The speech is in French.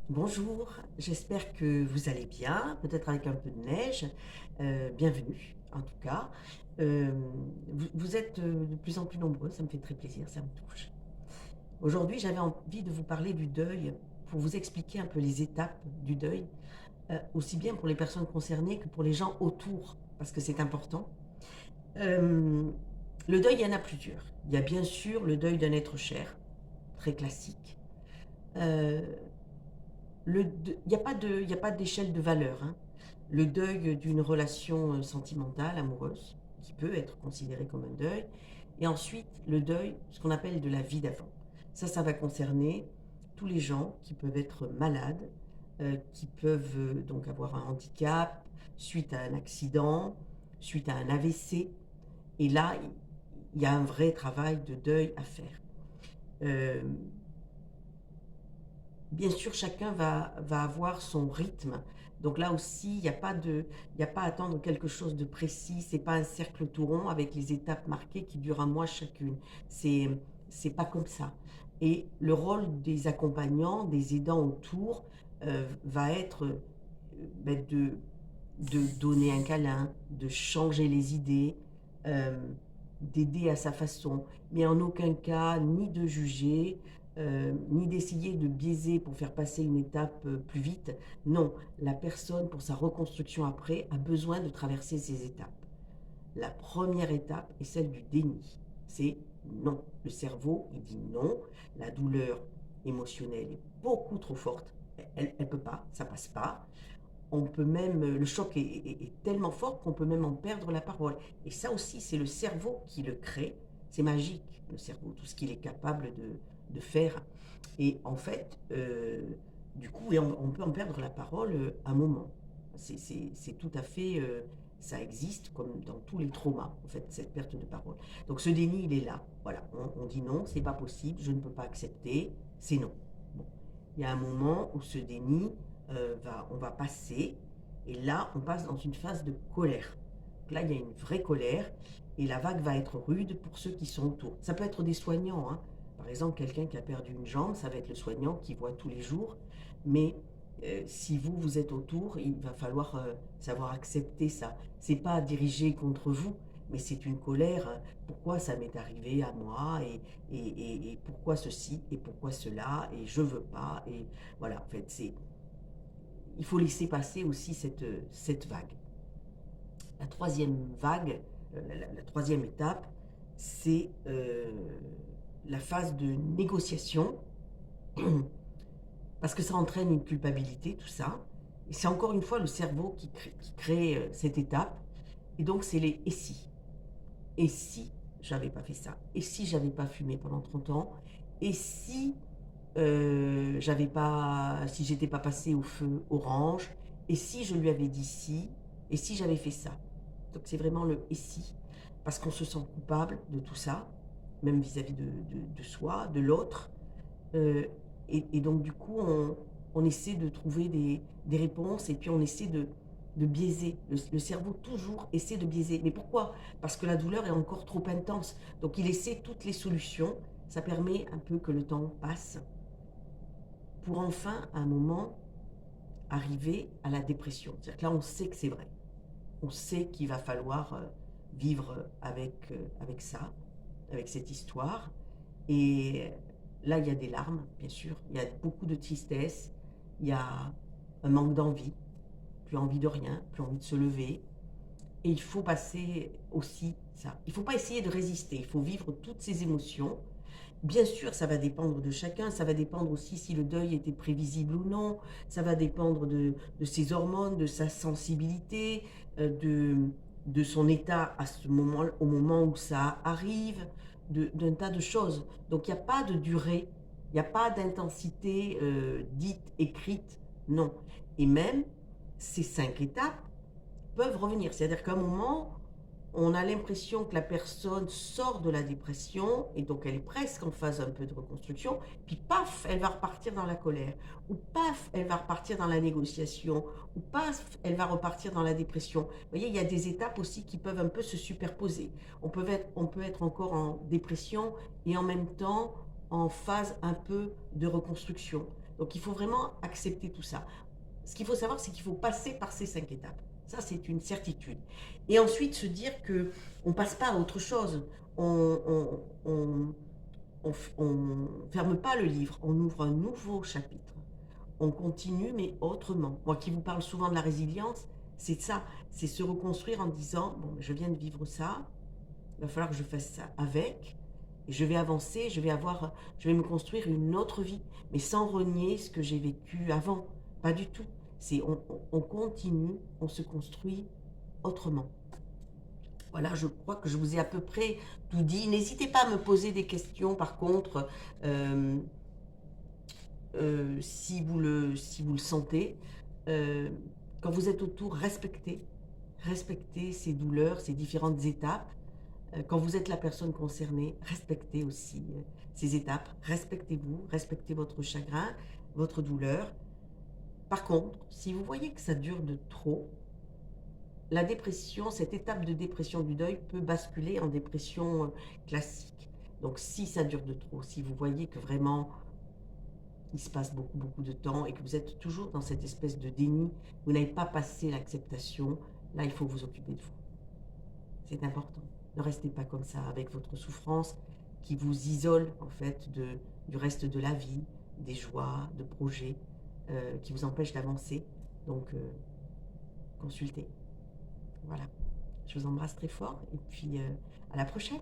Bonjour, j'espère que vous allez bien, peut-être avec un peu de neige. Bienvenue en tout cas. Vous êtes, de plus en plus nombreux, ça me fait très plaisir, ça me touche. Aujourd'hui, j'avais envie de vous parler du deuil, pour vous expliquer un peu les étapes du deuil, aussi bien pour les personnes concernées que pour les gens autour, parce que c'est important. Hem, le deuil, il y en a plusieurs. Il y a bien sûr le deuil d'un être cher, très classique. Heu il y a pas d'échelle de valeur, hein. Le deuil d'une relation, sentimentale, amoureuse, qui peut être considéré comme un deuil et ensuite le deuil, ce qu'on appelle de la vie d'avant. Ça va concerner tous les gens qui peuvent être malades, qui peuvent, donc avoir un handicap suite à un accident, suite à un AVC et là, il y a un vrai travail de deuil à faire. Hem Bien sûr, chacun va avoir son rythme. Donc là aussi, il y a pas à attendre quelque chose de précis. C'est pas un cercle tout rond avec les étapes marquées qui durent un mois chacune. C'est c'est pas comme ça et le rôle des accompagnants, des aidants autour, va être, de donner un câlin, de changer les idées, d'aider à sa façon, mais en aucun cas ni de juger, ni d'essayer de biaiser pour faire passer une étape, plus vite. Non, la personne pour sa reconstruction après a besoin de traverser ces étapes. La première étape est celle du déni. C'est non. Le cerveau, il dit non. La douleur émotionnelle est beaucoup trop forte. Elle peut pas, ça passe pas. On peut même, le choc est tellement fort qu'on peut même en perdre la parole et ça aussi, c'est le cerveau qui le crée. C'est magique, le cerveau, tout ce qu'il est capable de faire et en fait, du coup, et on peut en perdre la parole, un moment. C'est tout à fait, ça existe comme dans tous les traumas, en fait, cette perte de parole. Donc ce déni, il est là. Voilà, on dit: «Non, c'est pas possible, je ne peux pas accepter, c'est non». Bon, il y a un moment où ce déni, on va passer et là, on passe dans une phase de colère. Donc là, il y a une vraie colère et la vague va être rude pour ceux qui sont autour. Ça peut être des soignants, hein. Par exemple, quelqu'un qui a perdu une jambe, ça va être le soignant qui voit tous les jours, mais si vous, vous êtes autour, il va falloir, savoir accepter ça. C'est pas dirigé contre vous, mais c'est une colère, «Pourquoi ça m'est arrivé à moi et pourquoi ceci et pourquoi cela et je veux pas» et voilà, en fait, c'est il faut laisser passer aussi cette vague. La troisième vague, la 3e étape, c'est, la phase de négociation parce que ça entraîne une culpabilité, tout ça et c'est encore une fois le cerveau qui crée, cette étape et donc c'est les «et si?» «Et si j'avais pas fait ça? Et si j'avais pas fumé pendant 30 ans? Et si, si j'étais pas passée au feu orange? Et si je lui avais dit ci? Et si j'avais fait ça?» Donc c'est vraiment le «et si?» parce qu'on se sent coupable de tout ça, même vis-à-vis de soi, de l'autre, heu et donc du coup on essaie de trouver des réponses et puis on essaie de biaiser. Le cerveau toujours essaie de biaiser. Mais pourquoi? Parce que la douleur est encore trop intense. Donc il essaie toutes les solutions. Ça permet un peu que le temps passe pour enfin, à un moment, arriver à la dépression. C'est-à-dire que là, on sait que c'est vrai. On sait qu'il va falloir, vivre avec ça, avec cette histoire et là, il y a des larmes, bien sûr, il y a beaucoup de tristesse, il y a un manque d'envie, plus envie de rien, plus envie de se lever et il faut passer aussi ça. Il ne faut pas essayer de résister, il faut vivre toutes ces émotions. Bien sûr, ça va dépendre de chacun, ça va dépendre aussi si le deuil était prévisible ou non, ça va dépendre de ses hormones, de sa sensibilité, de son état à ce moment au moment où ça arrive, de d'un tas de choses. Donc il y a pas de durée, il y a pas d'intensité, dite, écrite, non et même ces 5 étapes peuvent revenir. C'est-à-dire qu'à un moment, on a l'impression que la personne sort de la dépression et donc elle est presque en phase un peu de reconstruction, puis paf, elle va repartir dans la colère ou paf, elle va repartir dans la négociation ou paf, elle va repartir dans la dépression. Vous voyez, il y a des étapes aussi qui peuvent un peu se superposer. On peut être encore en dépression et en même temps en phase un peu de reconstruction. Donc il faut vraiment accepter tout ça. Ce qu'il faut savoir, c'est qu'il faut passer par ces 5 étapes. Ça, c'est une certitude. Et ensuite, se dire que on passe pas à autre chose. On ferme pas le livre, on ouvre un nouveau chapitre. On continue, mais autrement. Moi qui vous parle souvent de la résilience, c'est ça, c'est se reconstruire en disant, bon, je viens de vivre ça, il va falloir que je fasse ça avec, et je vais avancer, je vais me construire une autre vie, mais sans renier ce que j'ai vécu avant. Pas du tout. On continue, on se construit autrement. Voilà, je crois que je vous ai à peu près tout dit. N'hésitez pas à me poser des questions, par contre, euh, si vous le sentez. Euh, Quand vous êtes autour, respectez ces douleurs, ces différentes étapes. Quand vous êtes la personne concernée, respectez aussi ces étapes. Respectez-vous, respectez votre chagrin, votre douleur. Par contre, si vous voyez que ça dure de trop, la dépression, cette étape de dépression du deuil peut basculer en dépression classique. Donc si ça dure de trop, si vous voyez que vraiment il se passe beaucoup, beaucoup de temps et que vous êtes toujours dans cette espèce de déni, vous n'avez pas passé l'acceptation, là il faut vous occuper de vous. C'est important. Ne restez pas comme ça avec votre souffrance qui vous isole en fait du reste de la vie, des joies, de projets qui vous empêchent d'avancer. Donc consultez. Voilà. Je vous embrasse très fort et puis à la prochaine.